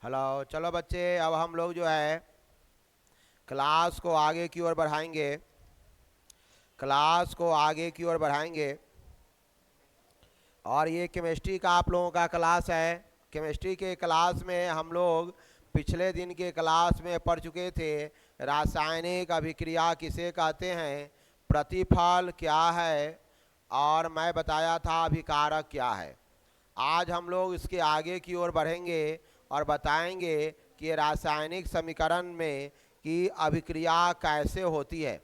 Hello. चलो बच्चे, अब हम लोग जो है क्लास को आगे की ओर बढ़ाएंगे। क्लास को आगे की ओर बढ़ाएंगे और ये केमिस्ट्री का आप लोगों का क्लास है। केमिस्ट्री के क्लास में हम लोग पिछले दिन के क्लास में पढ़ चुके थे रासायनिक अभिक्रिया किसे कहते हैं, प्रतिफल क्या है, और मैं बताया था अभिकारक क्या है। आज हम लोग इसके आगे की ओर बढ़ेंगे और बताएंगे कि रासायनिक समीकरण में की अभिक्रिया कैसे होती है।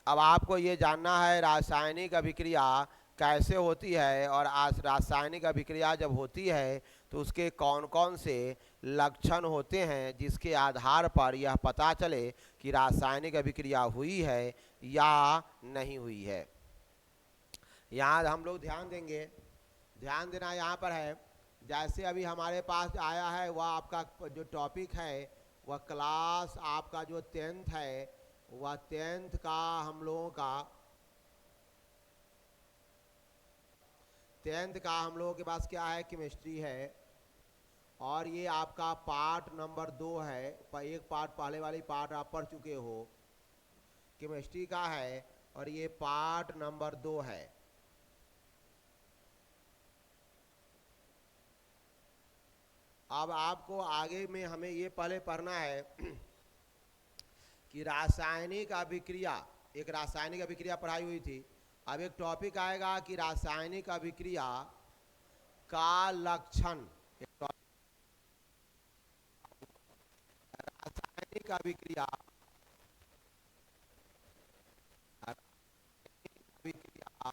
अब आपको ये जानना है रासायनिक अभिक्रिया कैसे होती है, और रासायनिक अभिक्रिया जब होती है तो उसके कौन कौन से लक्षण होते हैं जिसके आधार पर यह पता चले कि रासायनिक अभिक्रिया हुई है या नहीं हुई है। यहाँ हम लोग ध्यान देंगे। ध्यान देना यहाँ पर है, जैसे अभी हमारे पास आया है वह आपका जो टॉपिक है वह क्लास आपका जो 10th है, वह 10th का हम लोगों का 10th का हम लोगों के पास क्या है, केमिस्ट्री है। और ये आपका पार्ट नंबर 2 है। एक पार्ट पहले वाली पार्ट आप पढ़ चुके हो, केमिस्ट्री का है, और ये पार्ट नंबर 2 है। अब आपको आगे में हमें ये पहले पढ़ना है कि रासायनिक अभिक्रिया, एक रासायनिक अभिक्रिया पढ़ाई हुई थी। अब एक टॉपिक आएगा कि रासायनिक अभिक्रिया का लक्षण। रासायनिक अभिक्रिया अभिक्रिया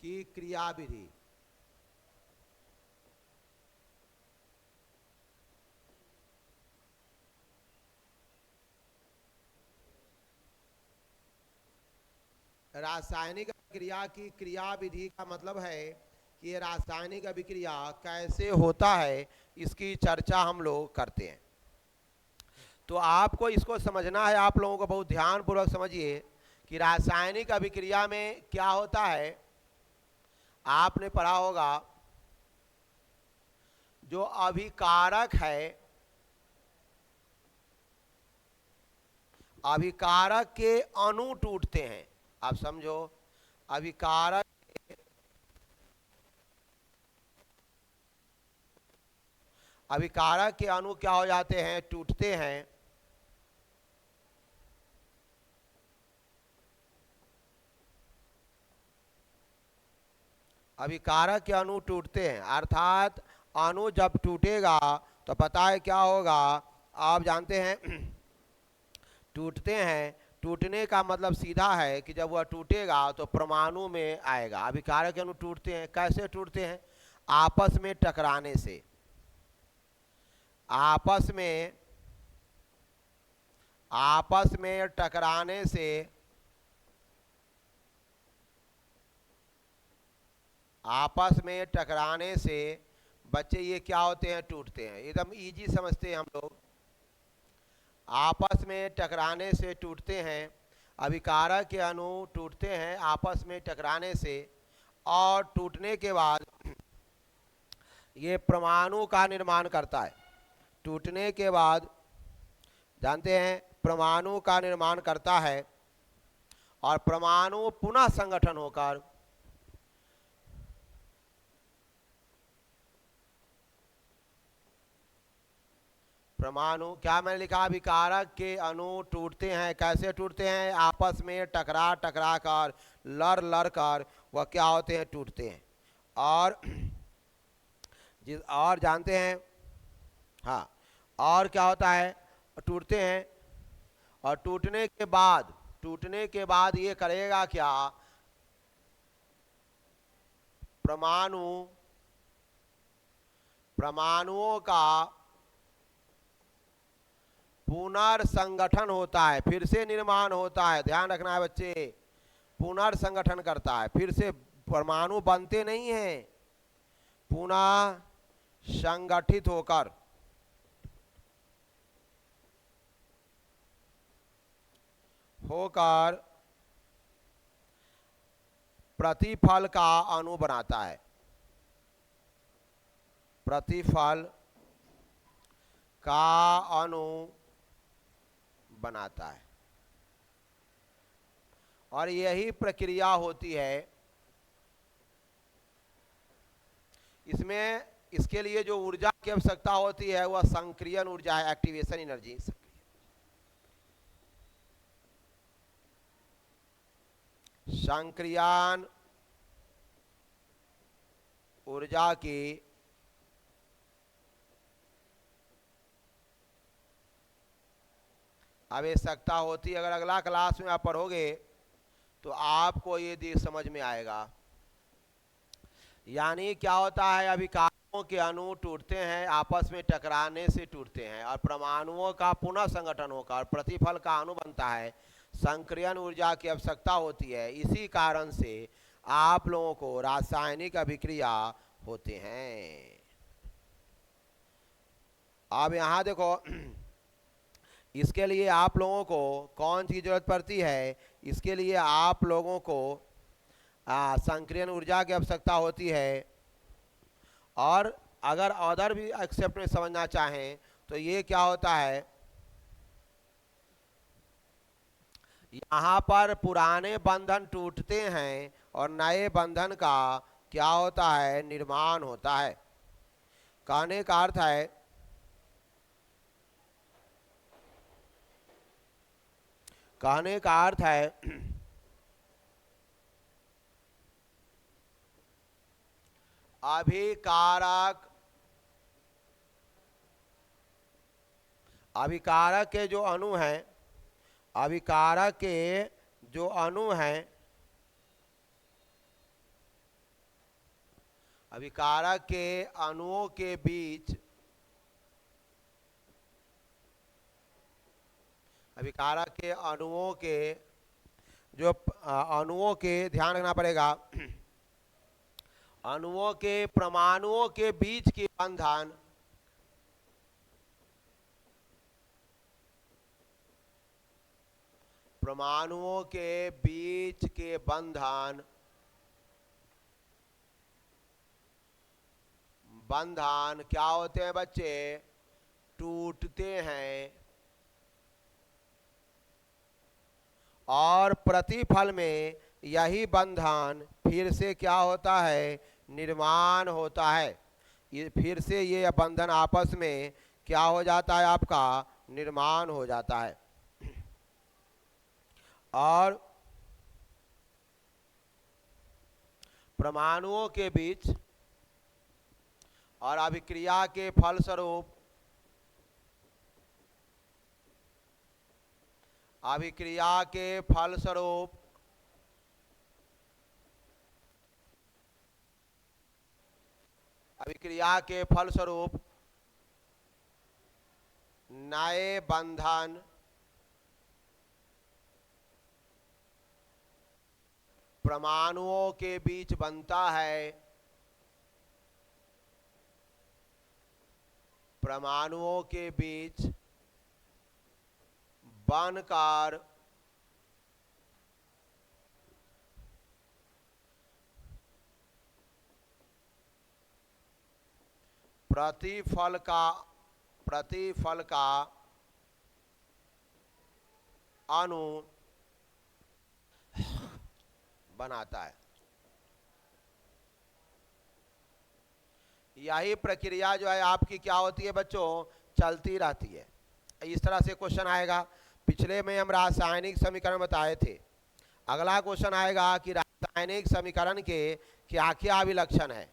की क्रियाविधि। रासायनिक अभिक्रिया की क्रियाविधि का मतलब है कि ये रासायनिक अभिक्रिया कैसे होता है, इसकी चर्चा हम लोग करते हैं। तो आपको इसको समझना है, आप लोगों को बहुत ध्यानपूर्वक समझिए कि रासायनिक अभिक्रिया में क्या होता है। आपने पढ़ा होगा जो अभिकारक है, अभिकारक के अणु टूटते हैं। आप समझो, अभिकारक अभिकारक के अणु क्या हो जाते हैं, टूटते हैं। अभिकारक के अणु टूटते हैं, अर्थात अणु जब टूटेगा तो पता है क्या होगा, आप जानते हैं टूटते हैं। टूटने का मतलब सीधा है कि जब वह टूटेगा तो परमाणु में आएगा। अभिकारक के अणु टूटते हैं, कैसे टूटते हैं, आपस में टकराने से। आपस में आपस में टकराने से आपस में टकराने से बच्चे ये क्या होते हैं, टूटते हैं। एकदम इजी समझते हैं हम लोग। आपस में टकराने से टूटते हैं, अभिकारक के अणु टूटते हैं आपस में टकराने से, और टूटने के बाद ये परमाणु का निर्माण करता है। टूटने के बाद जानते हैं परमाणु का निर्माण करता है, और परमाणु पुनः संगठन होकर परमाणु, क्या मैंने लिखा, अभिकारक के अणु टूटते हैं। कैसे टूटते हैं, आपस में टकरा टकरा कर, लड़ लड़ कर वह क्या होते हैं, टूटते हैं। और और जानते हैं, हाँ, और क्या होता है, टूटते हैं। और टूटने के बाद ये करेगा क्या, परमाणु परमाणुओं का पुनर्संगठन होता है, फिर से निर्माण होता है। ध्यान रखना है बच्चे, पुनर्संगठन करता है, फिर से परमाणु बनते नहीं हैं, पुनः संगठित होकर होकर प्रतिफल का अणु बनाता है, प्रतिफल का अणु बनाता है। और यही प्रक्रिया होती है इसमें। इसके लिए जो ऊर्जा की आवश्यकता होती है वह संक्रियन ऊर्जा है, एक्टिवेशन एनर्जी। संक्रियन ऊर्जा की आवश्यकता होती है। अगर अगला क्लास में आप पढ़ोगे तो आपको ये समझ में आएगा। यानी क्या होता है, अभी अभिकारकों के अणु टूटते हैं, आपस में टकराने से टूटते हैं और परमाणुओं का पुनः संगठन होकर प्रतिफल का अणु बनता है। संक्रियन ऊर्जा की आवश्यकता होती है। इसी कारण से आप लोगों को रासायनिक अभिक्रिया होते हैं। अब यहाँ देखो, इसके लिए आप लोगों को कौन सी जरूरत पड़ती है? इसके लिए आप लोगों को संक्रियन ऊर्जा की आवश्यकता होती है। और अगर अदर भी एक्सेप्ट में समझना चाहें तो ये क्या होता है, यहाँ पर पुराने बंधन टूटते हैं और नए बंधन का क्या होता है, निर्माण होता है। कहने का अर्थ है अभिकारक के जो अणु हैं, अभिकारक के जो अणु हैं, अभिकारक के अणुओं के बीच, अभिकारक के अणुओं के जो अणुओं के ध्यान रखना पड़ेगा, अणुओं के परमाणुओं के बीच के बंधन परमाणुओं के बीच के बंधन क्या होते हैं बच्चे? टूटते हैं। और प्रतिफल में यही बंधन फिर से क्या होता है, निर्माण होता है। ये फिर से ये बंधन आपस में क्या हो जाता है, आपका निर्माण हो जाता है। और परमाणुओं के बीच और अभिक्रिया के फलस्वरूप, अभिक्रिया के फलस्वरूप नए बंधन परमाणुओं के बीच बनता है। परमाणुओं के बीच बनकर प्रतिफल का अणु बनाता है। यही प्रक्रिया जो है आपकी क्या होती है बच्चों, चलती रहती है। इस तरह से क्वेश्चन आएगा। पिछले में हम रासायनिक समीकरण बताए थे। अगला क्वेश्चन आएगा कि रासायनिक समीकरण के क्या क्या अभिलक्षण है।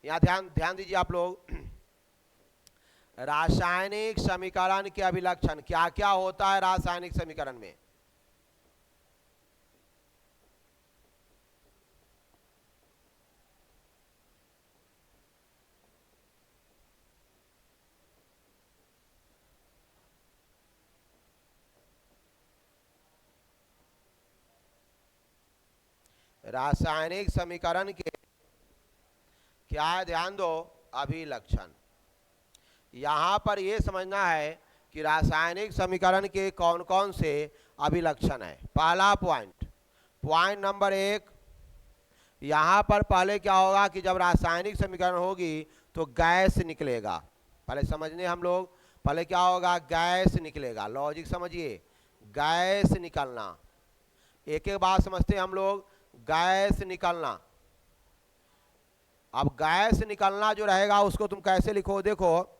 यहाँ ध्यान दीजिए आप लोग। रासायनिक समीकरण के अभिलक्षण क्या क्या होता है रासायनिक समीकरण में? रासायनिक समीकरण के क्या है, ध्यान दो, अभिलक्षण। यहाँ पर यह समझना है कि रासायनिक समीकरण के कौन कौन से अभिलक्षण है। पहला पॉइंट, पॉइंट नंबर 1, यहाँ पर पहले क्या होगा कि जब रासायनिक समीकरण होगी तो गैस निकलेगा। पहले समझने हम लोग, पहले क्या होगा, गैस निकलेगा। लॉजिक समझिए, गैस निकलना। एक एक बात समझते हैं हम लोग, गैस निकलना। अब गैस निकलना जो रहेगा उसको तुम कैसे लिखो, देखो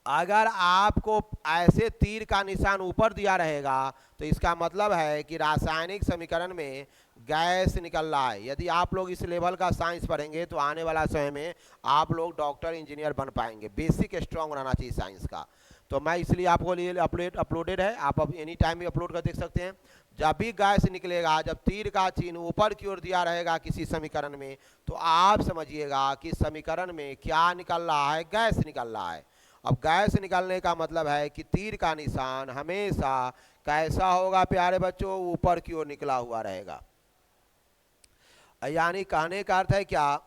अगर आपको ऐसे तीर का निशान ऊपर दिया रहेगा तो इसका मतलब है कि रासायनिक समीकरण में गैस निकल रहा है। यदि आप लोग इस लेवल का साइंस पढ़ेंगे तो आने वाला समय में आप लोग डॉक्टर इंजीनियर बन पाएंगे। बेसिक स्ट्रांग रहना चाहिए साइंस का। तो मैं इसलिए आपको लिए अपलोडेड है, आप अब एनी टाइम भी अपलोड कर देख सकते हैं। जब भी गैस निकलेगा, जब तीर का चिन्ह ऊपर की ओर दिया रहेगा किसी समीकरण में, तो आप समझिएगा कि समीकरण में क्या निकल रहा है, गैस निकल रहा है। अब गैस निकलने का मतलब है कि तीर का निशान हमेशा कैसा होगा प्यारे बच्चों, ऊपर की ओर निकला हुआ रहेगा। यानी कहने का अर्थ है क्या,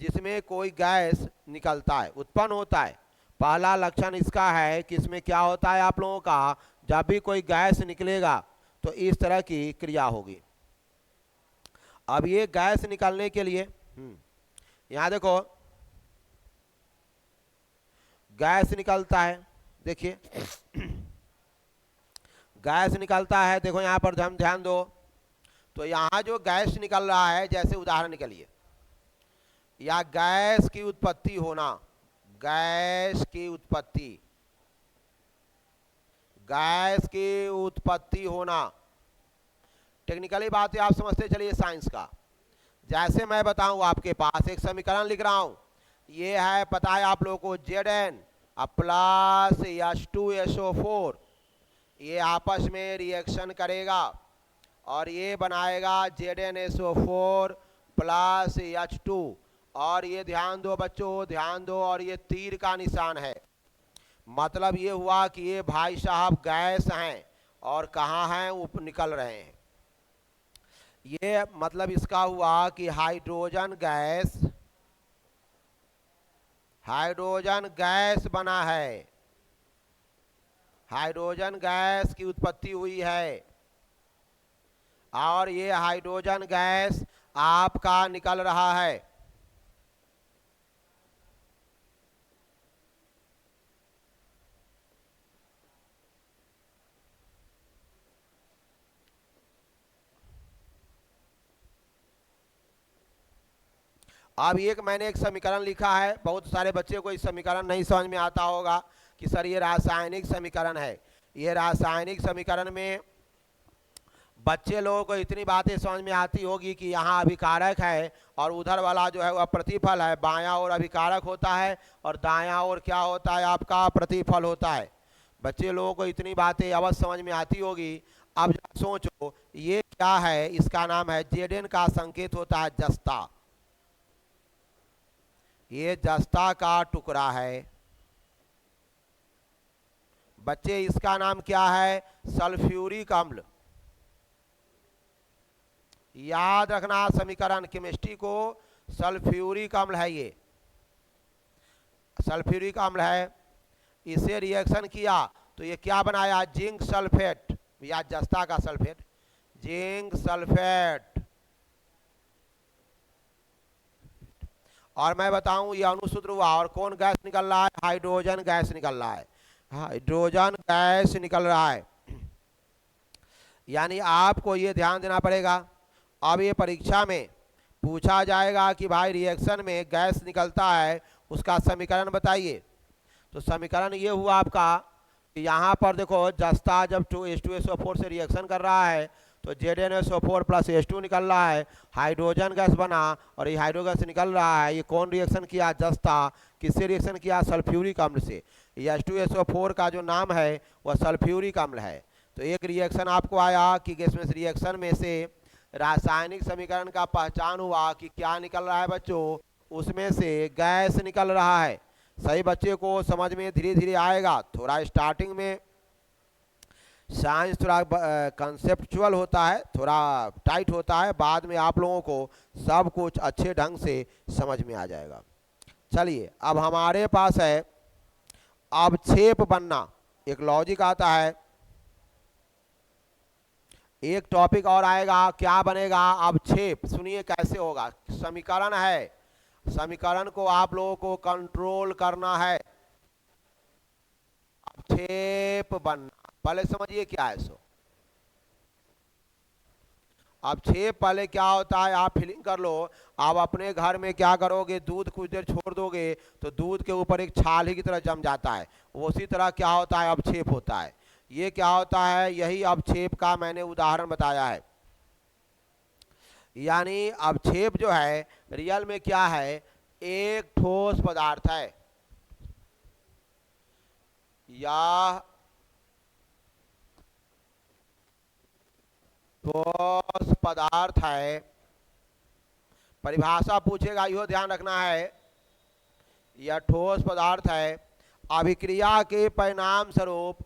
जिसमें कोई गैस निकलता है, उत्पन्न होता है, पहला लक्षण इसका है कि इसमें क्या होता है आप लोगों का, जब भी कोई गैस निकलेगा तो इस तरह की क्रिया होगी। अब ये गैस निकलने के लिए यहाँ देखो गैस निकलता है, देखिए गैस निकलता है। देखो यहाँ पर हम ध्यान दो, तो यहाँ जो गैस निकल रहा है, जैसे उदाहरण के लिए, या गैस की उत्पत्ति होना, गैस की उत्पत्ति, गैस की उत्पत्ति होना, टेक्निकली बात है, आप समझते चलिए साइंस का। जैसे मैं बताऊं, आपके पास एक समीकरण लिख रहा हूं, ये है, पता है आप लोगों को, Zn प्लस H2SO4, ये आपस में रिएक्शन करेगा और ये बनाएगा ZnSO4 प्लस H2। और ये ध्यान दो बच्चों, ध्यान दो, और ये तीर का निशान है, मतलब ये हुआ कि ये भाई साहब गैस हैं और कहाँ हैं, ऊपर निकल रहे हैं। ये मतलब इसका हुआ कि हाइड्रोजन गैस, हाइड्रोजन गैस बना है, हाइड्रोजन गैस की उत्पत्ति हुई है, और ये हाइड्रोजन गैस आपका निकल रहा है। अब मैंने एक समीकरण लिखा है, बहुत सारे बच्चे को इस समीकरण नहीं समझ में आता होगा कि सर ये रासायनिक समीकरण है। ये रासायनिक समीकरण में बच्चे लोगों को इतनी बातें समझ में आती होगी कि यहाँ अभिकारक है और उधर वाला जो है वह प्रतिफल है, बायां ओर अभिकारक होता है और दायां ओर क्या होता है, आपका प्रतिफल होता है। बच्चे लोगों को इतनी बातें अवश्य समझ में आती होगी। अब सोचो ये क्या है, इसका नाम है Zn का संकेत होता है जस्ता, ये जस्ता का टुकड़ा है। बच्चे इसका नाम क्या है, सल्फ्यूरिक अम्ल। याद रखना समीकरण केमिस्ट्री को, सल्फ्यूरिक अम्ल है, ये सल्फ्यूरिक अम्ल है। इसे रिएक्शन किया तो ये क्या बनाया, जिंक सल्फेट, या जस्ता का सल्फेट, जिंक सल्फेट। और मैं बताऊं ये अणुसूत्र हुआ, और कौन गैस निकल रहा है, हाइड्रोजन गैस निकल रहा है, हाइड्रोजन गैस निकल रहा है। यानी आपको ये ध्यान देना पड़ेगा। अब ये परीक्षा में पूछा जाएगा कि भाई रिएक्शन में गैस निकलता है, उसका समीकरण बताइए। तो समीकरण ये हुआ आपका कि यहाँ पर देखो, जस्ता जब H2SO4 से रिएक्शन कर रहा है तो ZnSO4 प्लस H2 निकल रहा है, हाइड्रोजन गैस बना, और ये हाइड्रोजन गैस निकल रहा है। ये कौन रिएक्शन किया, जस्ता। किससे रिएक्शन किया, सल्फ्यूरिक अम्ल से। ये H2SO4 का जो नाम है वह सल्फ्यूरिक अम्ल है। तो एक रिएक्शन आपको आया कि इसमें से रिएक्शन में से रासायनिक समीकरण का पहचान हुआ कि क्या निकल रहा है बच्चों, उसमें से गैस निकल रहा है। सही बच्चे को समझ में धीरे धीरे आएगा। थोड़ा स्टार्टिंग में साइंस थोड़ा कंसेप्चुअल होता है, थोड़ा टाइट होता है, बाद में आप लोगों को सब कुछ अच्छे ढंग से समझ में आ जाएगा। चलिए अब हमारे पास है अवक्षेप बनना, एक लॉजिक आता है। एक टॉपिक और आएगा, क्या बनेगा अवक्षेप। सुनिए कैसे होगा। समीकरण है, समीकरण को आप लोगों को कंट्रोल करना है, अवक्षेप बनना। पहले समझिए क्या है सो। अवक्षेप पहले क्या होता है आप फीलिंग कर लो। आप अपने घर में क्या करोगे, दूध कुछ देर छोड़ दोगे तो दूध के ऊपर एक छाली की तरह जम जाता है, उसी तरह क्या होता है अवक्षेप होता है। ये क्या होता है, यही अवक्षेप का मैंने उदाहरण बताया है। यानी अवक्षेप जो है रियल में क्या है, एक ठोस पदार्थ है या ठोस पदार्थ है। परिभाषा पूछेगा यो ध्यान रखना है, यह ठोस पदार्थ है, अभिक्रिया के परिणाम स्वरूप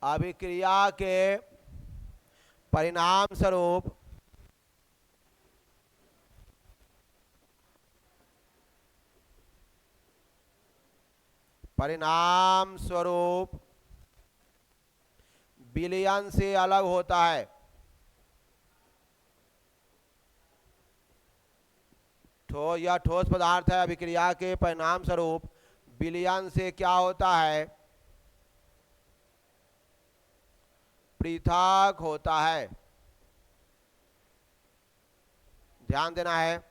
अभिक्रिया के परिणाम स्वरूप विलयन से अलग होता है। यह ठोस पदार्थ है, अभिक्रिया के परिणाम स्वरूप विलयन से क्या होता है, पृथक होता है। ध्यान देना है,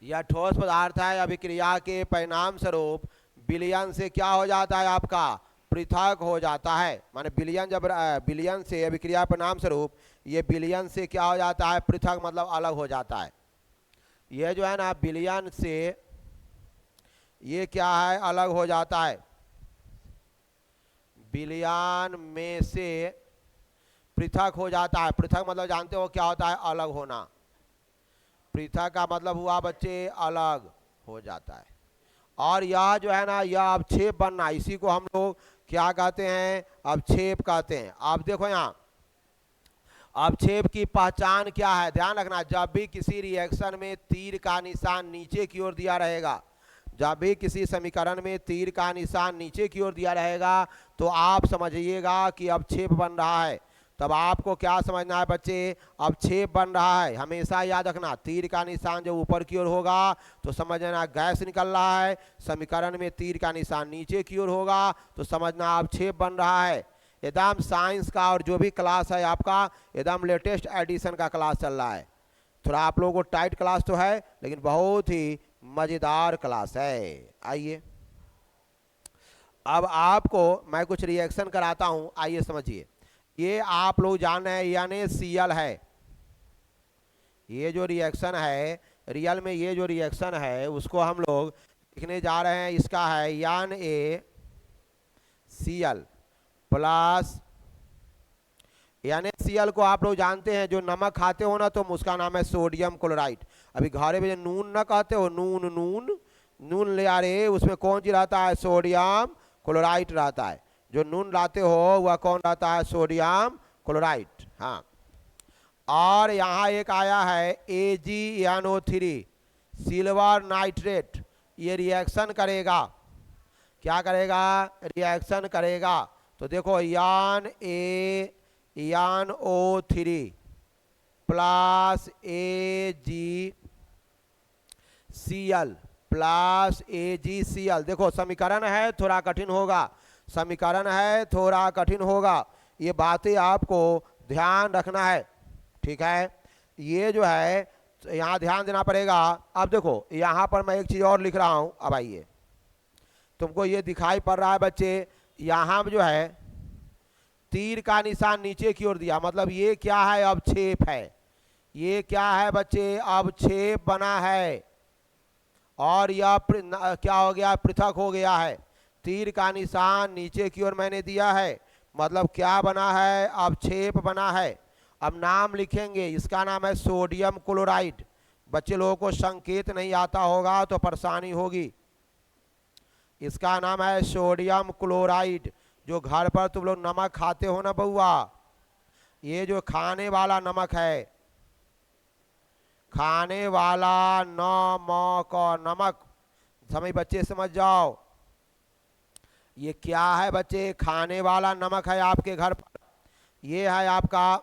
यह ठोस पदार्थ है, अभिक्रिया के परिणाम स्वरूप विलयन से क्या हो जाता है आपका, पृथक हो जाता है। माने विलयन, जब विलयन से अभिक्रिया परिणाम स्वरूप ये विलयन से क्या हो जाता है, पृथक मतलब अलग हो जाता है। ये जो है ना विलयन से ये क्या है, अलग हो जाता है। विलयन में से पृथक हो जाता है। पृथक मतलब जानते हो क्या होता है, अलग होना। पृथक का मतलब हुआ बच्चे अलग हो जाता है। और यह जो है ना यह अवक्षेप बनना, इसी को हम लोग क्या कहते हैं, अवक्षेप कहते हैं। आप देखो यहाँ अवक्षेप की पहचान क्या है, ध्यान रखना। जब भी किसी रिएक्शन में तीर का निशान नीचे की ओर दिया रहेगा, जब भी किसी समीकरण में तीर का निशान नीचे की ओर दिया रहेगा तो आप समझिएगा कि अवक्षेप बन रहा है। तब आपको क्या समझना है बच्चे, अवक्षेप बन रहा है। हमेशा याद रखना, तीर का निशान जब ऊपर की ओर होगा तो समझना गैस निकल रहा है, समीकरण में तीर का निशान नीचे की ओर होगा तो समझना अवक्षेप बन रहा है। एकदम साइंस का और जो भी क्लास है आपका एकदम लेटेस्ट एडिशन का क्लास चल रहा है। थोड़ा आप लोगों को टाइट क्लास तो है लेकिन बहुत ही मजेदार क्लास है। आइए अब आपको मैं कुछ रिएक्शन कराता हूं, आइए समझिए। ये आप लोग जान रहे हैं यानी Cl है। ये जो रिएक्शन है रियल में, ये जो रिएक्शन है उसको हम लोग लिखने जा रहे हैं। इसका है यान ए Cl प्लस, यानी Cl को आप लोग जानते हैं, जो नमक खाते हो ना तो उसका नाम है सोडियम क्लोराइड। अभी घरे में नून ना कहते हो, नून नून नून ले आ रहे, उसमें कौन सी रहता है, सोडियम क्लोराइड रहता है। जो नून लाते हो वह कौन रहता है, सोडियम क्लोराइड। हाँ, और यहाँ एक आया है AgNO3 सिल्वर नाइट्रेट। ये रिएक्शन करेगा, क्या करेगा, रिएक्शन करेगा। तो देखो यान AnO3 plus AgCl plus AgCl। देखो समीकरण है थोड़ा कठिन होगा, समीकरण है थोड़ा कठिन होगा, ये बातें आपको ध्यान रखना है, ठीक है। ये जो है यहाँ ध्यान देना पड़ेगा। अब देखो यहाँ पर मैं एक चीज़ और लिख रहा हूँ। अब आइए, तुमको ये दिखाई पड़ रहा है बच्चे, यहाँ जो है तीर का निशान नीचे की ओर दिया, मतलब ये क्या है, अवक्षेप है। ये क्या है बच्चे, अवक्षेप बना है। और यह क्या हो गया, पृथक हो गया है। तीर का निशान नीचे की ओर मैंने दिया है, मतलब क्या बना है, अवक्षेप बना है। अब नाम लिखेंगे, इसका नाम है सोडियम क्लोराइड। बच्चे लोगों को संकेत नहीं आता होगा तो परेशानी होगी। इसका नाम है सोडियम क्लोराइड। जो घर पर तुम लोग नमक खाते हो ना बउआ, ये जो खाने वाला नमक है, खाने वाला नमक, नमक प्रथम ही बच्चे समझ जाओ, ये क्या है बच्चे? खाने वाला नमक है आपके घर पर। ये है आपका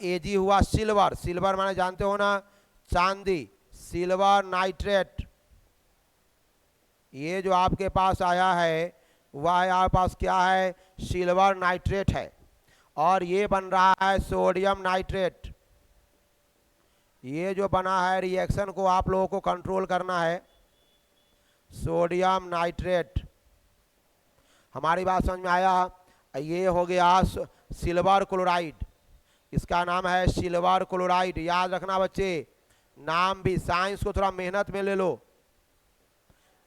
एजी हुआ सिल्वर। सिल्वर माने जानते हो ना, चांदी, सिल्वर नाइट्रेट। ये जो आपके पास आया है वह आपके पास क्या है? सिल्वर नाइट्रेट है। और ये बन रहा है सोडियम नाइट्रेट। ये जो बना है, रिएक्शन को आप लोगों को कंट्रोल करना है, सोडियम नाइट्रेट। हमारी बात समझ में आया? ये हो गया सिल्वर क्लोराइड, इसका नाम है सिल्वर क्लोराइड। याद रखना बच्चे, नाम भी, साइंस को थोड़ा मेहनत में ले लो,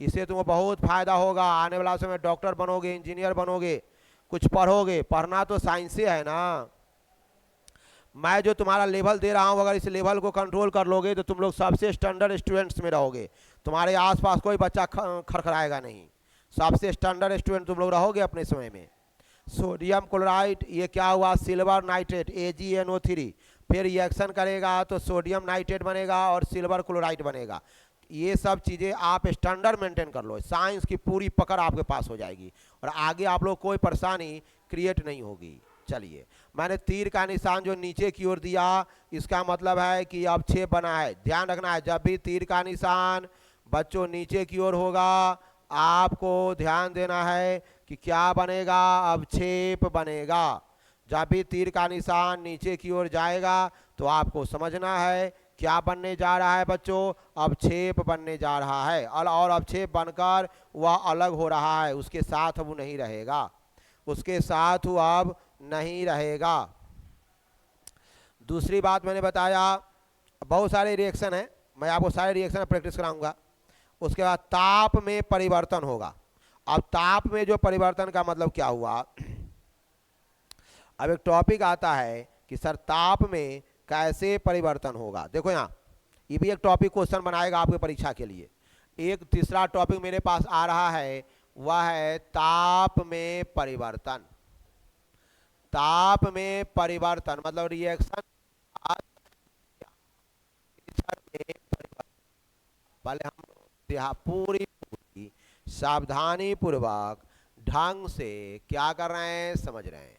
इससे तुम्हें बहुत फायदा होगा। आने वाला समय डॉक्टर बनोगे, इंजीनियर बनोगे, कुछ पढ़ोगे। पढ़ना तो साइंस से है ना। मैं जो तुम्हारा लेवल दे रहा हूँ, अगर इस लेवल को कंट्रोल कर लोगे तो तुम लोग सबसे स्टैंडर्ड स्टूडेंट्स में रहोगे। तुम्हारे आसपास कोई बच्चा खड़खड़ाएगा नहीं, सबसे स्टैंडर्ड स्टूडेंट तुम लोग रहोगे अपने समय में। सोडियम क्लोराइड, ये क्या हुआ? Silver nitrate, AgNO3। फिर रिएक्शन करेगा तो सोडियम नाइट्रेट बनेगा और सिल्वर क्लोराइड बनेगा। ये सब चीज़ें आप स्टैंडर्ड मेंटेन कर लो, साइंस की पूरी पकड़ आपके पास हो जाएगी और आगे आप लोग कोई परेशानी क्रिएट नहीं होगी। चलिए, मैंने तीर का निशान जो नीचे की ओर दिया, इसका मतलब है कि अवक्षेप बना है। ध्यान रखना है, जब भी तीर का निशान बच्चों नीचे की ओर होगा, आपको ध्यान देना है कि क्या बनेगा? अवक्षेप बनेगा। जब भी तीर का निशान नीचे की ओर जाएगा तो आपको समझना है क्या बनने जा रहा है बच्चों? अवक्षेप बनने जा रहा है। और अवक्षेप बनकर वह अलग हो रहा है, उसके साथ वो नहीं रहेगा, उसके साथ वो अब नहीं रहेगा। दूसरी बात मैंने बताया, बहुत सारे रिएक्शन है, मैं आपको सारे रिएक्शन प्रैक्टिस कराऊंगा। उसके बाद ताप में परिवर्तन होगा। अब ताप में जो परिवर्तन का मतलब क्या हुआ? अब एक टॉपिक आता है कि सर ताप में कैसे परिवर्तन होगा। देखो यहाँ, ये भी एक टॉपिक क्वेश्चन बनाएगा आपके परीक्षा के लिए। एक तीसरा टॉपिक मेरे पास आ रहा है, वह है ताप में परिवर्तन। ताप में परिवर्तन मतलब रिएक्शन पहले हम पूरी सावधानी पूर्वक ढंग से क्या कर रहे हैं, समझ रहे हैं।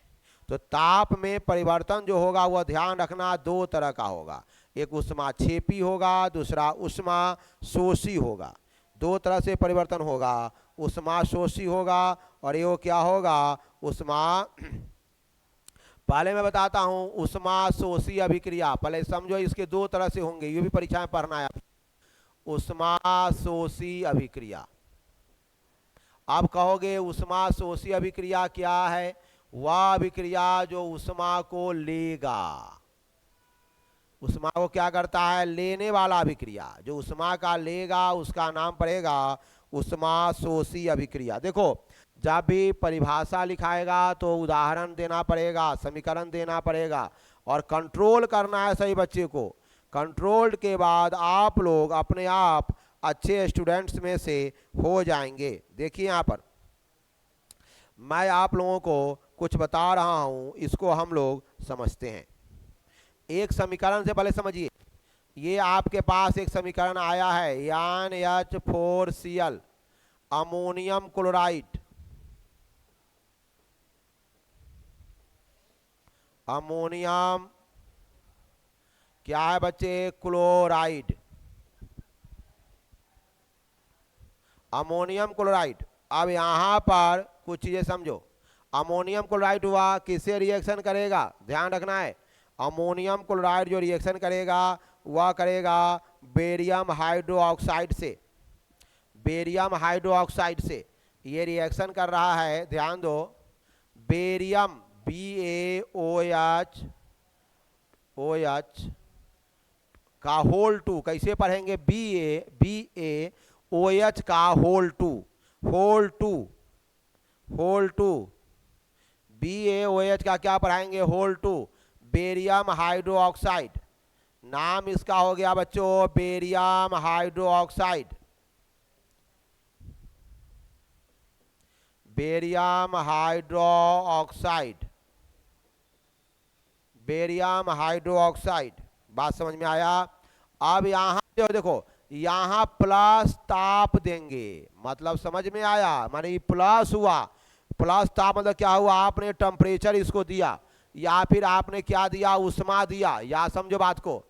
तो ताप में परिवर्तन जो होगा वह ध्यान रखना दो तरह का होगा, एक ऊष्माक्षेपी होगा, दूसरा ऊष्मा शोषी होगा। दो तरह से परिवर्तन होगा, ऊष्मा शोषी होगा और ये क्या होगा? ऊष्मा पहले मैं बताता हूं, ऊष्मा शोषी अभिक्रिया पहले समझो, इसके दो तरह से होंगे, ये भी परीक्षा में पढ़ना है। ऊष्मा शोषी अभिक्रिया। अब कहोगे ऊष्मा शोषी अभिक्रिया क्या है? वह अभिक्रिया जो ऊष्मा को लेगा, ऊष्मा को क्या करता है? लेने वाला अभिक्रिया। जो ऊष्मा का लेगा उसका नाम पड़ेगा ऊष्मा शोषी अभिक्रिया। देखो, जब भी परिभाषा लिखाएगा तो उदाहरण देना पड़ेगा, समीकरण देना पड़ेगा और कंट्रोल करना है सही बच्चे को। कंट्रोल्ड के बाद आप लोग अपने आप अच्छे स्टूडेंट्स में से हो जाएंगे। देखिए यहाँ पर मैं आप लोगों को कुछ बता रहा हूँ, इसको हम लोग समझते हैं। एक समीकरण से पहले समझिए, ये आपके पास एक समीकरण आया है, यान H4Cl अमोनियम क्लोराइड, अमोनियम क्या है बच्चे? Chloride, ammonium chloride. अब यहां पर कुछ चीजें समझो। अमोनियम क्लोराइड हुआ, किससे रिएक्शन करेगा? ध्यान रखना है, अमोनियम क्लोराइड जो रिएक्शन करेगा वह करेगा बेरियम हाइड्रोक्साइड से, बेरियम हाइड्रोक्साइड से ये रिएक्शन कर रहा है। ध्यान दो, बेरियम BaOH का होल 2, कैसे पढ़ेंगे? BaOH का होल 2, होल 2, होल 2। BaOH का क्या पढ़ाएंगे? Whole 2, barium hydroxide. नाम इसका हो गया बच्चों barium hydroxide, barium hydroxide, barium hydroxide. बात समझ में आया? अब यहां जो देखो, यहाँ प्लस ताप देंगे, मतलब समझ में आया, माने ये प्लस हुआ, प्लस ताप मतलब क्या हुआ, आपने टेम्परेचर इसको दिया या फिर आपने क्या दिया, उष्मा दिया, या समझो बात को।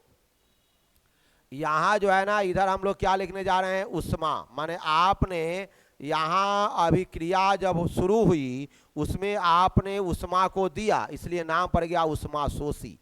यहाँ जो है ना, इधर हम लोग क्या लिखने जा रहे हैं, उष्मा, माने आपने यहाँ अभिक्रिया जब शुरू हुई उसमें आपने उष्मा को दिया, इसलिए नाम पड़ गया उष्मा शोषी।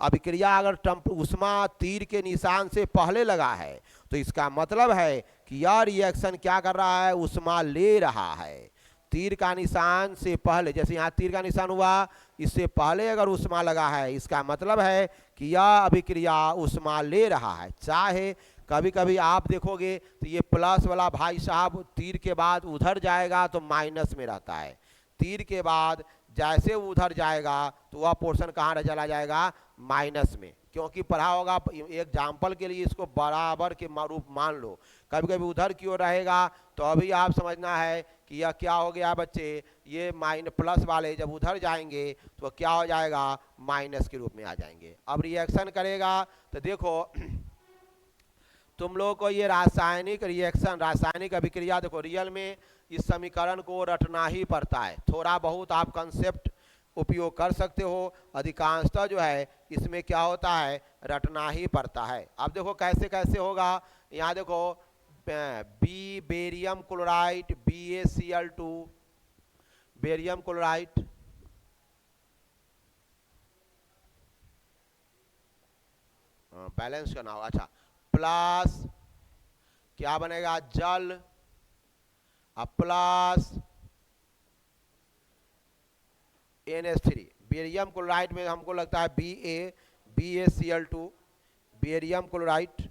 अभिक्रिया अगर उष्मा तीर के निशान से पहले लगा है तो इसका मतलब है कि यह रिएक्शन क्या कर रहा है, उष्मा ले रहा है। तीर का निशान से पहले, जैसे यहाँ तीर का निशान हुआ, इससे पहले अगर उष्मा लगा है, इसका मतलब है कि यह अभिक्रिया उष्मा ले रहा है। चाहे कभी कभी आप देखोगे तो ये प्लस वाला भाई साहब तीर के बाद उधर जाएगा तो माइनस में रहता है, तीर के बाद जैसे उधर जाएगा तो वह पोर्शन कहाँ चला जाएगा, माइनस में। क्योंकि पढ़ा होगा, एग्जाम्पल के लिए इसको बराबर के रूप मान लो, कभी कभी उधर की ओर रहेगा तो अभी आप समझना है कि यह क्या हो गया बच्चे, ये प्लस वाले जब उधर जाएंगे तो क्या हो जाएगा, माइनस के रूप में आ जाएंगे। अब रिएक्शन करेगा तो देखो तुम लोग को ये रासायनिक रिएक्शन, रासायनिक अभिक्रिया, देखो रियल में इस समीकरण को रटना ही पड़ता है, थोड़ा बहुत आप कंसेप्ट उपयोग कर सकते हो, अधिकांशतः जो है इसमें क्या होता है, रटना ही पड़ता है। अब देखो कैसे कैसे होगा, यहाँ देखो B barium chloride BaCl2, barium chloride, balance करना हो, अच्छा, प्लस क्या बनेगा, जल, अब प्लस NH3, बेरियम क्लोराइड में हमको लगता है BaCl2, barium chloride,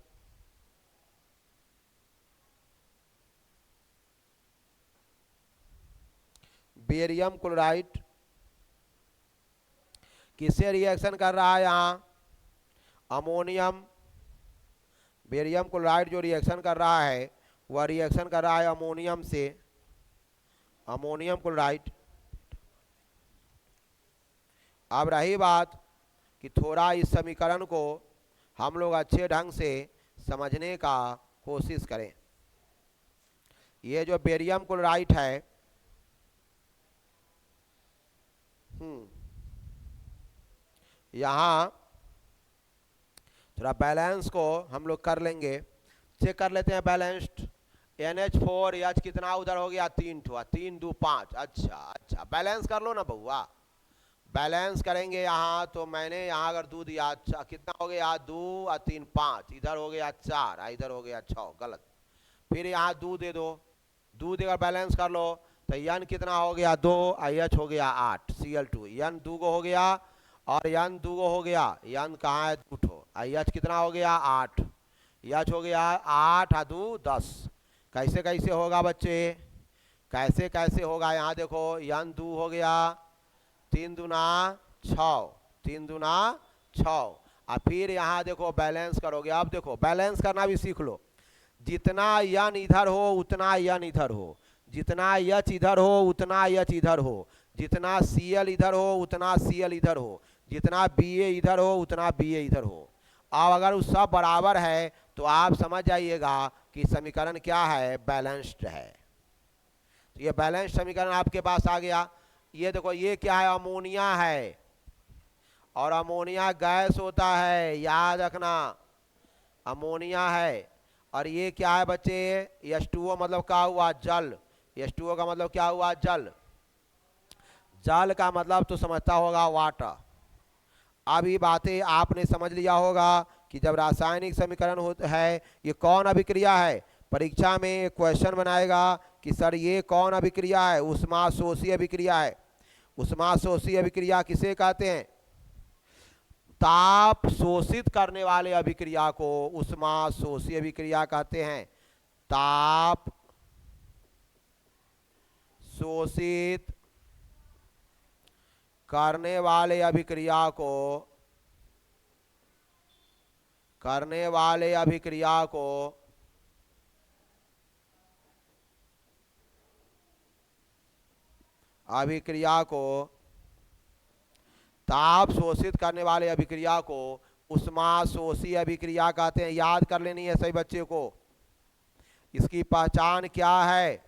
barium chloride किससे रिएक्शन कर रहा है, यहाँ अमोनियम, बेरियम क्लोराइड जो रिएक्शन कर रहा है वह रिएक्शन कर रहा है अमोनियम से, अमोनियम क्लोराइड। अब रही बात कि थोड़ा इस समीकरण को हम लोग अच्छे ढंग से समझने का कोशिश करें। ये जो बेरियम क्लोराइड है, यहाँ थोड़ा बैलेंस को हम लोग कर लेंगे, चेक कर लेते हैं बैलेंस्ड। NH4H कितना उधर हो गया, 3 ठो, 3 2 5, अच्छा अच्छा, बैलेंस कर लो ना बउआ, बैलेंस करेंगे यहाँ तो मैंने यहाँ अगर 2 दिया, अच्छा कितना हो गया, 2 और 3 5, इधर हो गया 4, इधर हो गया 6, गलत, फिर यहाँ 2 दे दो, 2 देकर बैलेंस कर लो तो N कितना हो गया, 2, H हो गया 8, Cl2, N 2 को हो गया और N 2 को हो गया, N कहाँ है, 2 ठो, H कितना हो गया, 8, H हो गया 8 और 2 10। कैसे कैसे होगा बच्चे, कैसे कैसे होगा, यहाँ देखो N 2 हो गया 3 दूना 6, 3 दूना 6, और फिर यहाँ देखो बैलेंस करोगे। अब देखो बैलेंस करना भी सीख लो, जितना N इधर हो उतना N इधर हो, जितना H इधर हो उतना H इधर हो, जितना Cl इधर हो उतना Cl इधर हो, जितना Ba इधर हो उतना Ba इधर हो। अब अगर वो सब बराबर है तो आप समझ जाइएगा कि समीकरण क्या है, बैलेंस्ड है। तो ये बैलेंस्ड समीकरण आपके पास आ गया। ये देखो ये क्या है, अमोनिया है, और अमोनिया गैस होता है, याद रखना, अमोनिया है। और ये क्या है बच्चे, H2O मतलब क्या हुआ, जल, H2O का मतलब क्या हुआ, जल, जल का मतलब तो समझता होगा वाटर। अब ये बातें आपने समझ लिया होगा कि जब रासायनिक समीकरण होता है, ये कौन अभिक्रिया है, परीक्षा में क्वेश्चन बनाएगा कि सर ये कौन अभिक्रिया है, उष्माशोषी अभिक्रिया है। उष्माशोषी अभिक्रिया किसे कहते हैं, ताप शोषित करने वाले अभिक्रिया को उष्माशोषी अभिक्रिया कहते हैं। ताप शोषित करने वाले अभिक्रिया को, करने वाले अभिक्रिया को अभिक्रिया को ताप शोषित करने वाले अभिक्रिया को उष्माशोषी अभिक्रिया कहते हैं। याद कर लेनी है सभी बच्चे को, इसकी पहचान क्या है?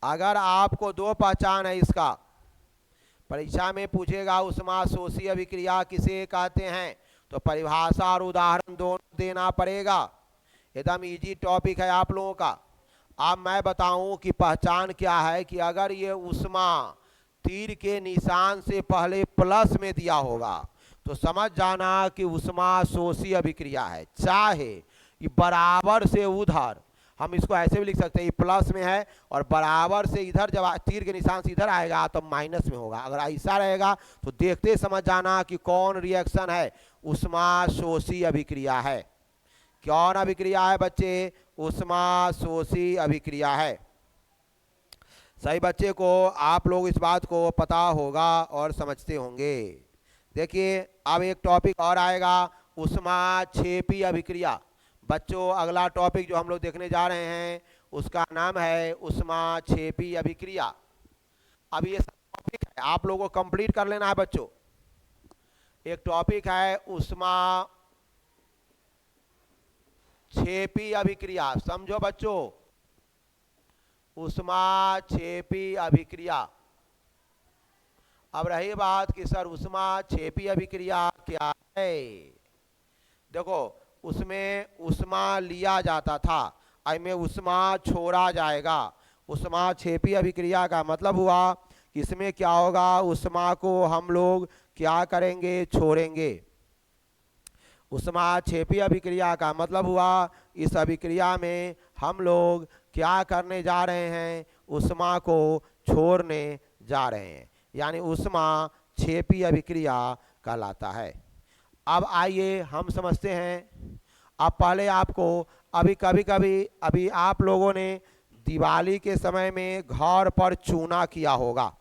अगर आपको दो पहचान है इसका, परीक्षा में पूछेगा ऊष्माशोषी अभिक्रिया किसे कहते हैं, तो परिभाषा और उदाहरण दोनों देना पड़ेगा। एकदम इजी टॉपिक है आप लोगों का। अब मैं बताऊं कि पहचान क्या है, कि अगर ये ऊष्मा तीर के निशान से पहले प्लस में दिया होगा तो समझ जाना कि ऊष्माशोषी अभिक्रिया है। चाहे ये बराबर से उधर, हम इसको ऐसे भी लिख सकते हैं, ये प्लस में है और बराबर से इधर जब तीर के निशान से इधर आएगा तो माइनस में होगा। अगर ऐसा रहेगा तो देखते समझ जाना कि कौन रिएक्शन है, ऊष्माशोषी अभिक्रिया है। कौन अभिक्रिया है बच्चे? ऊष्माशोषी अभिक्रिया है। सही बच्चे को आप लोग इस बात को पता होगा और समझते होंगे। देखिए अब एक टॉपिक और आएगा, ऊष्माक्षेपी अभिक्रिया। बच्चों अगला टॉपिक जो हम लोग देखने जा रहे हैं उसका नाम है ऊष्माक्षेपी अभिक्रिया। अब ये सब टॉपिक है आप लोगों को कंप्लीट कर लेना है बच्चों। एक टॉपिक है ऊष्माक्षेपी अभिक्रिया, समझो बच्चों, ऊष्माक्षेपी अभिक्रिया। अब रही बात कि सर ऊष्माक्षेपी अभिक्रिया क्या है। देखो उसमें ऊष्मा लिया जाता था, अब में ऊष्मा छोड़ा जाएगा। ऊष्माक्षेपी अभिक्रिया का मतलब हुआ कि इसमें क्या होगा, ऊष्मा को हम लोग क्या करेंगे, छोड़ेंगे। ऊष्माक्षेपी अभिक्रिया का मतलब हुआ इस अभिक्रिया में हम लोग क्या करने जा रहे हैं, ऊष्मा को छोड़ने जा रहे हैं, यानी ऊष्माक्षेपी अभिक्रिया कहलाता है। अब आइए हम समझते हैं। अब पहले आपको अभी आप लोगों ने दिवाली के समय में घर पर चूना किया होगा,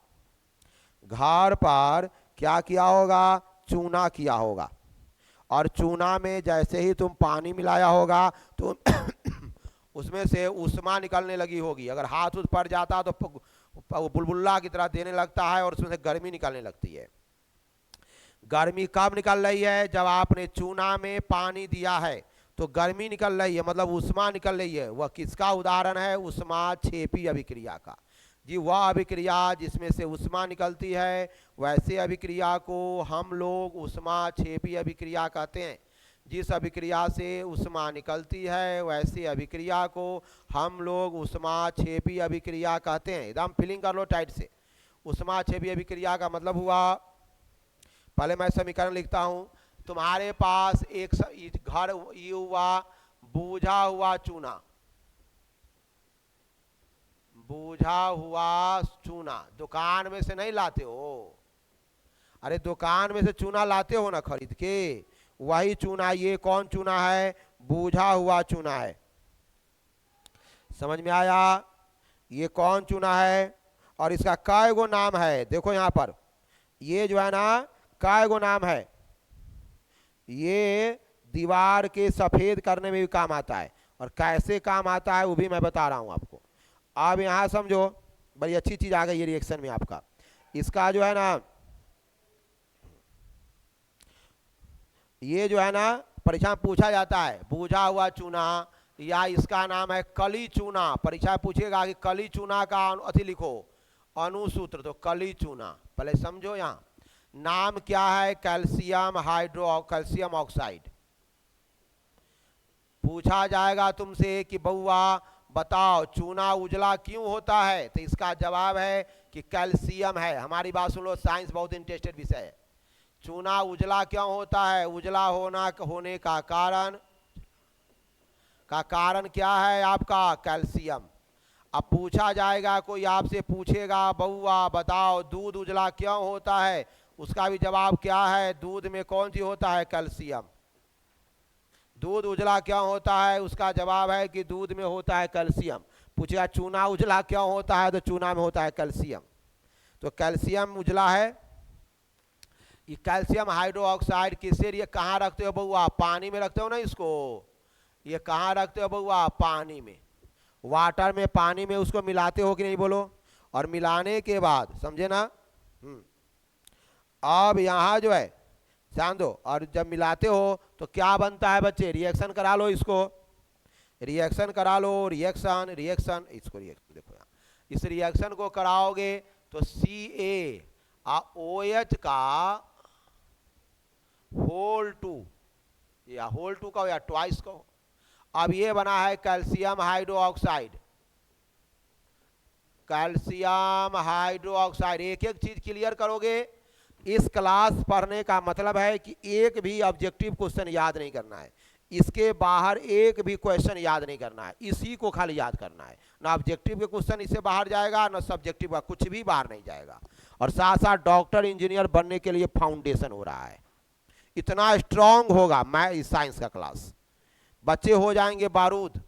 घर पर क्या किया होगा, चूना किया होगा। और चूना में जैसे ही तुम पानी मिलाया होगा तो उसमें से ऊष्मा निकलने लगी होगी। अगर हाथ उठ पड़ जाता तो बुलबुल्ला की तरह देने लगता है और उसमें से गर्मी निकलने लगती है। गर्मी कब निकल रही है, जब आपने चूना में पानी दिया है तो गर्मी निकल रही है, मतलब ऊष्मा निकल रही है। वह किसका उदाहरण है, ऊष्माक्षेपी अभिक्रिया का। जी वह अभिक्रिया जिसमें से ऊष्मा निकलती है, वैसे अभिक्रिया को हम लोग ऊष्माक्षेपी अभिक्रिया कहते हैं। जिस अभिक्रिया से ऊष्मा निकलती है वैसे अभिक्रिया को हम लोग ऊष्माक्षेपी अभिक्रिया कहते हैं। एकदम फीलिंग कर लो टाइट से। ऊष्माक्षेपी अभिक्रिया का मतलब हुआ, पहले मैं समीकरण लिखता हूँ। तुम्हारे पास एक घर ये हुआ बूझा हुआ चूना, बूझा हुआ चूना दुकान में से नहीं लाते हो, अरे दुकान में से चूना लाते हो ना खरीद के, वही चूना। ये कौन चूना है, बूझा हुआ चूना है। समझ में आया, ये कौन चूना है और इसका काय गो नाम है। देखो यहाँ पर ये जो है ना काय गो नाम है। ये दीवार के सफेद करने में भी काम आता है, और कैसे काम आता है वो भी मैं बता रहा हूं आपको। अब यहां समझो, बड़ी अच्छी चीज आ गई ये रिएक्शन में आपका। इसका जो है ना, ये जो है ना परीक्षा में पूछा जाता है, बूझा हुआ चूना, या इसका नाम है कली चूना। परीक्षा पूछेगा कि कली चूना का अति लिखो अनुसूत्र, तो कली चूना पहले समझो। यहाँ नाम क्या है, कैल्शियम कैल्शियम ऑक्साइड। पूछा जाएगा तुमसे कि बउआ बताओ चूना उजला क्यों होता है, तो इसका जवाब है कि कैल्शियम है। हमारी बात सुन लो, साइंस बहुत इंटरेस्टेड विषय है। चूना उजला क्यों होता है, उजला होने का कारण क्या है आपका, कैल्शियम। अब पूछा जाएगा, कोई आपसे पूछेगा बउआ बताओ दूध उजला क्यों होता है, उसका भी जवाब क्या है, दूध में कौन सी होता है, कैल्शियम। दूध उजला क्यों होता है, उसका जवाब है कि दूध में होता है कैल्शियम। पूछेगा चूना उजला क्यों होता है, तो चूना में होता है कैल्शियम। तो कैल्शियम उजला है। ये कैल्शियम हाइड्रोक्साइड किससे, ये कहाँ रखते हो बउआ, पानी में रखते हो ना इसको। ये कहाँ रखते हो बउआ, पानी में, वाटर में, पानी में उसको मिलाते हो कि नहीं बोलो। और मिलाने के बाद समझे ना। अब यहाँ जो है ध्यान दो। और जब मिलाते हो तो क्या बनता है बच्चे, रिएक्शन करा लो इसको, रिएक्शन करा लो, रिएक्शन रिएक्शन, इसको रिएक्शन देखो यहाँ, इस रिएक्शन को कराओगे तो CaOH का होल 2 या होल 2 का या ट्वाइस का। अब ये बना है कैल्शियम हाइड्रोक्साइड, कैल्शियम हाइड्रोक्साइड। एक एक चीज क्लियर करोगे। इस क्लास पढ़ने का मतलब है कि एक भी ऑब्जेक्टिव क्वेश्चन याद नहीं करना है, इसके बाहर एक भी क्वेश्चन याद नहीं करना है, इसी को खाली याद करना है। ना ऑब्जेक्टिव के क्वेश्चन इससे बाहर जाएगा, ना सब्जेक्टिव का कुछ भी बाहर नहीं जाएगा। और साथ साथ डॉक्टर इंजीनियर बनने के लिए फाउंडेशन हो रहा है, इतना स्ट्रांग होगा मैं इस साइंस का क्लास। बच्चे हो जाएंगे बारूद।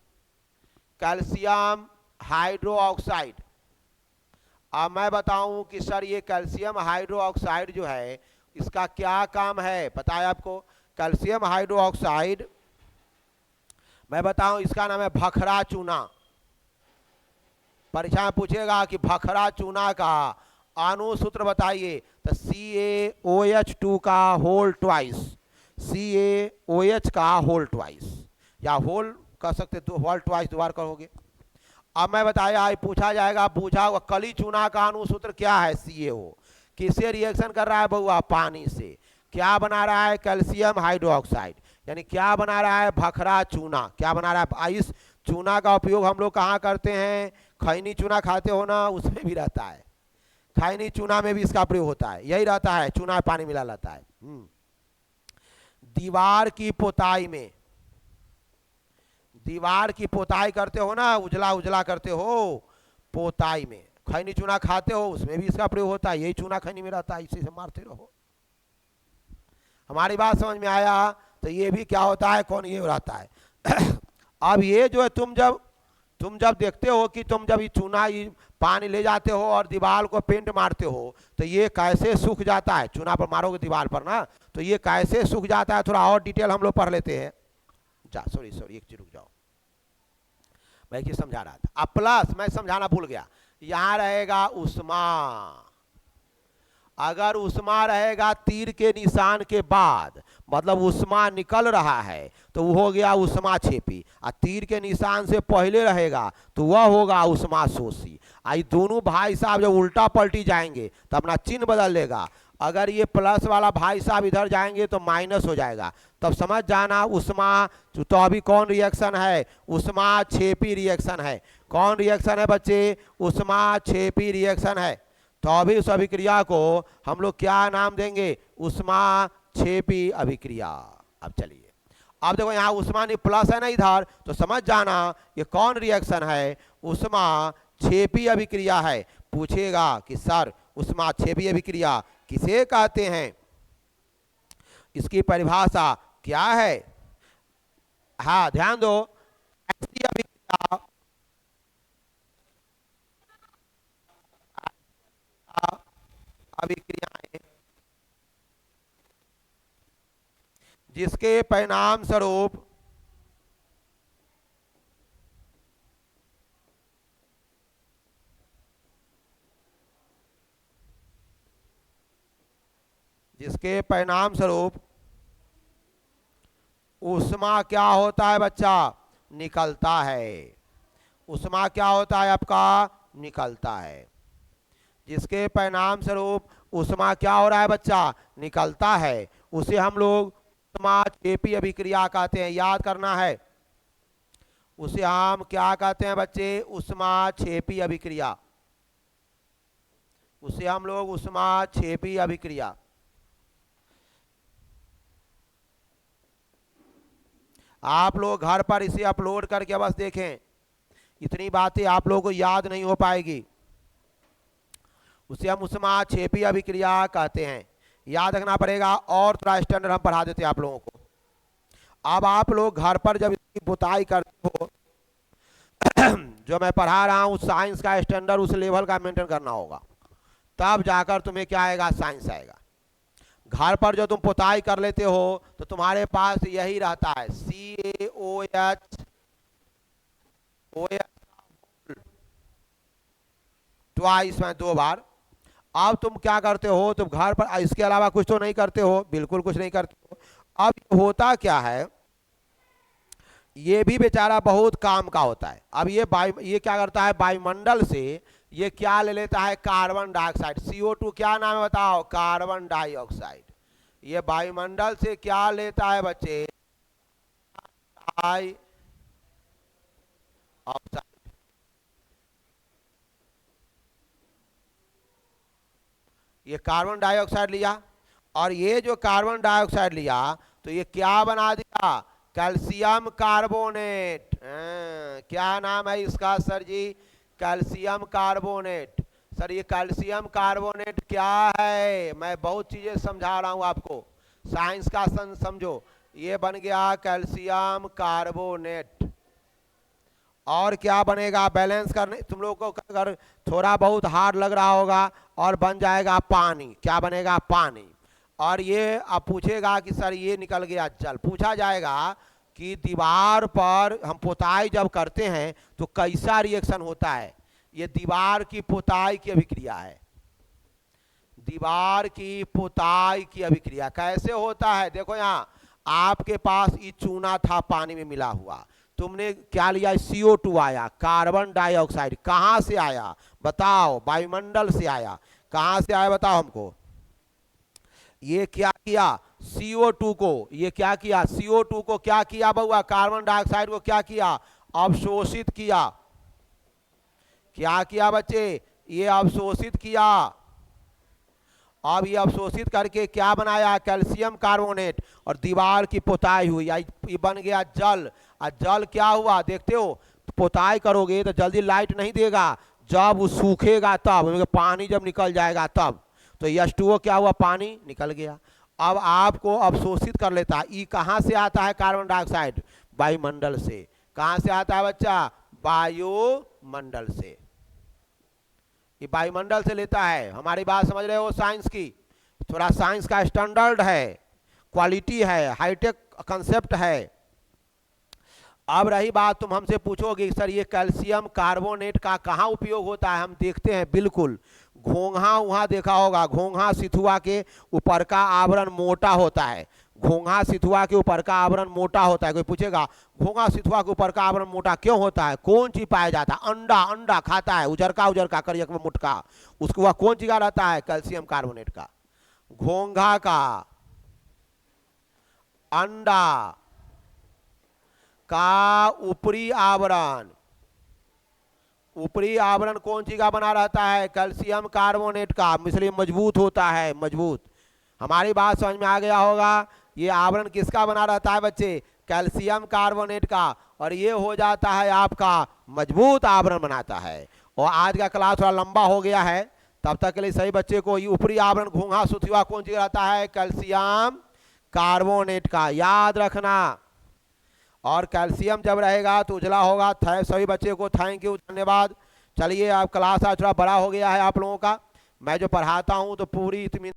Calcium hydroxide. अब मैं बताऊं कि सर ये कैल्शियम हाइड्रोक्साइड जो है इसका क्या काम है, पता है आपको? कैल्शियम हाइड्रोक्साइड मैं बताऊं इसका नाम है भखरा चूना। परीक्षा में पूछेगा कि भखरा चूना का अणुसूत्र बताइए, तो CaOH2 का होल ट्वाइस, CaOH का होल ट्वाइस, या होल कह सकते तो होल ट्वाइस दोबारा करोगे। अब मैं बताया पूछा जाएगा, पूछा हुआ कली चूना का अणुसूत्र क्या है, CaO। किससे रिएक्शन कर रहा है बउआ, पानी से। क्या बना रहा है, कैल्शियम हाइड्रोक्साइड। यानी क्या बना रहा है, भखरा चूना। क्या बना रहा है, इस चूना का उपयोग हम लोग कहाँ करते हैं, खैनी चूना खाते हो ना, उसमें भी रहता है, खैनी चूना में भी इसका प्रयोग होता है, यही रहता है, चूना पानी मिला रहता है। दीवार की पोताई में, दीवार की पोताई करते हो ना, उजला उजला करते हो, पोताई में खैनी चूना खाते हो, उसमें भी इसका प्रयोग होता है, यही चूना खैनी में रहता है, इसी से मारते रहो। हमारी बात समझ में आया? तो ये भी क्या होता है, कौन ये रहता है। अब ये जो है तुम जब देखते हो कि तुम जब ये चूना ये पानी ले जाते हो और दीवार को पेंट मारते हो, तो ये कैसे सूख जाता है, चूना पर मारोगे दीवार पर ना, तो ये कैसे सूख जाता है, थोड़ा और डिटेल हम लोग पढ़ लेते हैं। सॉरी एक चीज रुक जाओ, मैं क्या समझा रहा था। अब प्लस मैं समझाना भूल गया, यहां रहेगा उष्मा। अगर उष्मा रहेगा तीर के निशान के बाद, मतलब उष्मा निकल रहा है, तो वो हो गया उष्मा छेपी। और तीर के निशान से पहले रहेगा तो वह होगा उष्मा शोषी। आई दोनों भाई साहब जब उल्टा पलटी जाएंगे तो अपना चिन्ह बदल लेगा। अगर ये प्लस वाला भाई साहब इधर जाएंगे तो माइनस हो जाएगा, तब समझ जाना उष्मा। तो अभी कौन रिएक्शन है, उष्मा छेपी रिएक्शन है। कौन रिएक्शन है बच्चे, उष्मा छेपी रिएक्शन है। तो अभी उस अभिक्रिया को हम लोग क्या नाम देंगे, उष्मा छेपी अभिक्रिया। अब चलिए, अब देखो यहाँ उष्मा नहीं प्लस है ना इधर, तो समझ जाना ये कौन रिएक्शन है, उष्मा छेपी अभिक्रिया है। पूछेगा कि सर उष्मा छेपी अभिक्रिया किसे कहते हैं, इसकी परिभाषा क्या है। हाँ ध्यान दो, ऐसी अभिक्रिया अभिक्रियाएं जिसके परिणाम स्वरूप उष्मा क्या होता है बच्चा, निकलता है। उष्मा क्या होता है आपका, निकलता है। जिसके परिणाम स्वरूप उष्मा क्या हो रहा है बच्चा, निकलता है, उसे हम लोग उष्मा छेपी अभिक्रिया कहते हैं। याद करना है, उसे हम क्या कहते हैं बच्चे, उष्मा छेपी अभिक्रिया। उसे हम लोग उष्मा छेपी अभिक्रिया। आप लोग घर पर इसे अपलोड करके बस देखें, इतनी बातें आप लोगों को याद नहीं हो पाएगी। उसे हम उष्मा छेपी अभिक्रिया कहते हैं, याद रखना पड़ेगा। और थोड़ा स्टैंडर्ड हम पढ़ा देते हैं आप लोगों को। अब आप लोग घर पर जब इसकी पुताई करते हो, जो मैं पढ़ा रहा हूँ साइंस का स्टैंडर्ड उस लेवल का मेंटेन करना होगा, तब जाकर तुम्हें क्या आएगा, साइंस आएगा। घर पर जो तुम पुताई कर लेते हो तो तुम्हारे पास यही रहता है, CaOH ट्वाइस में 2 बार। अब तुम क्या करते हो, तुम घर पर इसके अलावा कुछ तो नहीं करते हो, बिल्कुल कुछ नहीं करते हो। अब होता क्या है, ये भी बेचारा बहुत काम का होता है। अब ये क्या करता है, वायुमंडल से ये क्या ले लेता है, कार्बन डाइऑक्साइड। CO2 क्या नाम है बताओ, कार्बन डाइऑक्साइड। ये वायुमंडल से क्या लेता है बच्चे, डाइऑक्साइड। ये कार्बन डाइऑक्साइड लिया, और ये जो कार्बन डाइऑक्साइड लिया तो ये क्या बना दिया, कैल्शियम कार्बोनेट। क्या नाम है इसका सर जी, कैल्शियम कार्बोनेट। सर ये कैल्शियम कार्बोनेट क्या है, मैं बहुत चीजें समझा रहा हूं आपको, साइंस का समझो। ये बन गया कैल्शियम कार्बोनेट। और क्या बनेगा, बैलेंस करने तुम लोगों को अगर थोड़ा बहुत हार्ड लग रहा होगा, और बन जाएगा पानी। क्या बनेगा, पानी। और ये अब पूछेगा कि सर ये निकल गया जल। पूछा जाएगा कि दीवार पर हम पुताई जब करते हैं तो कैसा रिएक्शन होता है। ये दीवार की पुताई की अभिक्रिया है, दीवार की पुताई की अभिक्रिया कैसे होता है। देखो यहाँ आपके पास ये चूना था पानी में मिला हुआ, तुमने क्या लिया, CO2 आया, कार्बन डाइऑक्साइड कहाँ से आया बताओ, वायुमंडल से आया। कहाँ से आया बताओ हमको। ये क्या किया, CO2 को, ये क्या किया, CO2 को क्या किया बउआ, कार्बन डाइऑक्साइड को क्या किया, अवशोषित किया। क्या किया बच्चे, ये अवशोषित किया। अब ये अवशोषित करके क्या बनाया, कैल्शियम कार्बोनेट, और दीवार की पुताई हुई, ये बन गया जल। और जल क्या हुआ देखते हो, पुताई करोगे तो जल्दी लाइट नहीं देगा, जब वो सूखेगा तब, पानी जब निकल जाएगा तब। तो H2O क्या हुआ, पानी निकल गया। अब आपको अवशोषित कर लेता है। ये कहाँ से आता है कार्बन डाइऑक्साइड, वायुमंडल से। कहाँ से आता है बच्चा, वायुमंडल से। ये वायुमंडल से लेता है। हमारी बात समझ रहे हो साइंस की, थोड़ा साइंस का स्टैंडर्ड है, क्वालिटी है, हाईटेक कंसेप्ट है। अब रही बात, तुम हमसे पूछोगे सर ये कैल्शियम कार्बोनेट का कहाँ उपयोग होता है, हम देखते हैं बिल्कुल। घोंघा वहाँ देखा होगा, घोंघा सिथुआ के ऊपर का आवरण मोटा होता है, घोंघा सिथुआ के ऊपर का आवरण मोटा होता है। कोई पूछेगा घोंघा सिथुआ के ऊपर का आवरण मोटा क्यों होता है, कौन चीज पाया जाता है, अंडा, अंडा खाता है, उजरका उजरका करियक में मुटका, उसको वह कौन चीज का रहता है, कैल्शियम कार्बोनेट का। घोंघा का अंडा का ऊपरी आवरण, ऊपरी आवरण कौन चीज का बना रहता है, कैल्शियम कार्बोनेट का, इसलिए मजबूत होता है, मजबूत। हमारी बात समझ में आ गया होगा। ये आवरण किसका बना रहता है बच्चे, कैल्शियम कार्बोनेट का, और ये हो जाता है आपका मजबूत आवरण बनाता है। और आज का क्लास थोड़ा लंबा हो गया है, तब तक के लिए सही बच्चे को ये ऊपरी आवरण घोंघा सुथिवा कौन चीज रहता है, कैल्शियम कार्बोनेट का, याद रखना। और कैल्शियम जब रहेगा तो उजला होगा। सभी बच्चे को थैंक यू, धन्यवाद। चलिए अब क्लास आज थोड़ा बड़ा हो गया है आप लोगों का, मैं जो पढ़ाता हूँ तो पूरी इत्मीनान